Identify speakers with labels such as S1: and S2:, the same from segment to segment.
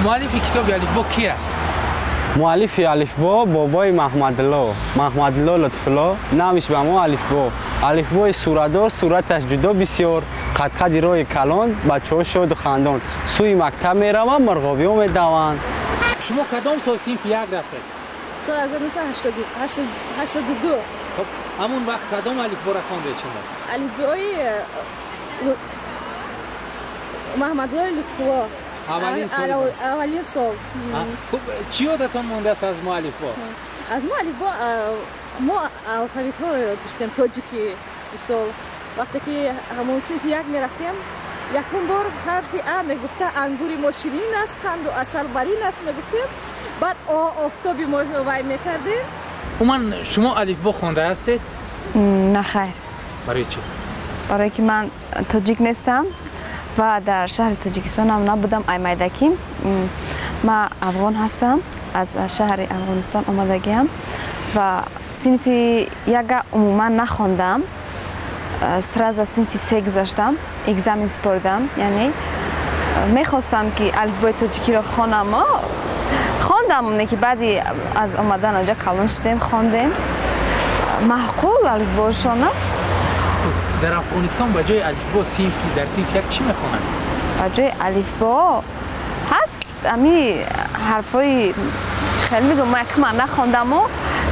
S1: مؤلف کتاب الفبا کی است؟
S2: مؤلف الفبا بابای محمدالله لطف‌الله نامش به ما الفبا. الفبای سوره‌دار، صورتش جدا بسیار، قد روی کلان، بچه‌ها شاد و خندان. سوی مکتب میروند، مرغابی‌ها میدوند.
S1: شما کدام سال صنف یک رفتید؟
S3: سال 1982.
S1: خب همون وقت کدام الفبا را خواندید شما؟
S3: الفبای محمدالله لطف‌الله. اولین سال.
S1: خب چی یادتان مونده است از مؤلف‌ها؟
S3: از مؤلف‌ها ما الفبیت ها داشتیم تاجیکی سال. وقتی که همون صنف یک میرفتیم یکم بار حرف ا میگفته انگوری ما شیرین است، قند و عسل برین است میگفتیم. بعد آفتابی ما وای میکردیم.
S1: عموما شما الفبا خوانده هستید؟
S4: نه خیر.
S1: برای چی؟
S4: برای که من تاجیک نیستم و در شهر تاجیکستان هم نبودم. ایمیدکی من افغان هستم، از شهر افغانستان آمدگیم و صنف یک عموما نخواندم. سراز صنف 3 گذاشتم، اگزم سپردم. یعنی میخواستم که الفبای تاجیکی را خواندم. خواندم که بعدی از آمدن آنجا کلان شدیم خواندیم. معقول الفباشانه.
S1: در افغانستان به جای الفبا در صنف یک چی میخوانند؟
S4: به جای الفبا هست امی حرفای خیلی میگم من نخوندم و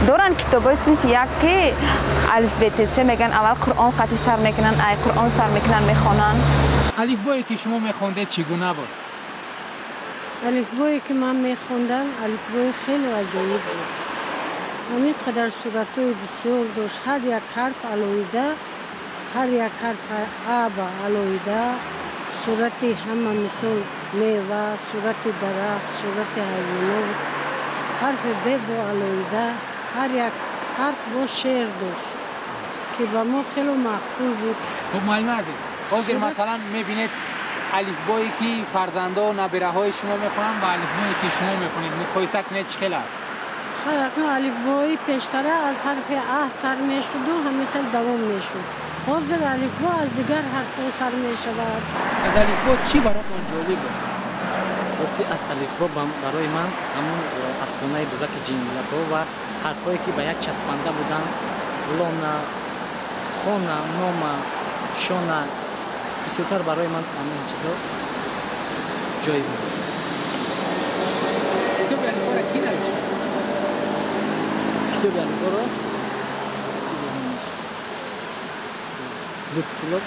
S4: دارن کتابای صنف یک که الف ب ت س میگن. اول قرآن قطعی سر میکنن، ای قرآن سر میکنن میخوانن.
S1: الفبایی که شما میخونده چگونه بود؟
S5: الفبایی که من میخوندم الفبای خیلی عجیب بود. همین قدر صورتای بسیار داشت. هر یک حرف علایده، هر یک حرف آب علایده، صورتی همه مثل میوه، صورت درخت، صورت حیوانات، حرف ب با علایده، هر یک حرف با شعر داشت که به ما خیلی معقول بود.
S1: خب معلم عزیز، حاضر مثلا میبینید الفبایی که فرزنده و نبیره های شما میخونن و الفبایی که شما میخونید مقایسه کنید چه خیلی است؟
S5: خیلی الفبایی پیشتره از حرف ا سر میشد و همین خیلی دوام میشد. حاضر الفبا از دیگر حرف‌ها سر میشود.
S1: از الفبا چی براتون جالب بود؟
S6: راستی از الفبا برای من همون افسانه بزرگ جنگل‌ها و حرفایی که به یک چسبنده بودن، لانا، خانا، ناما، شانا، بسیارتر برای من همین چیزا جای بود.
S1: کتاب الفبا را کی نوشته؟
S6: کتاب الفبا را لطف‌الله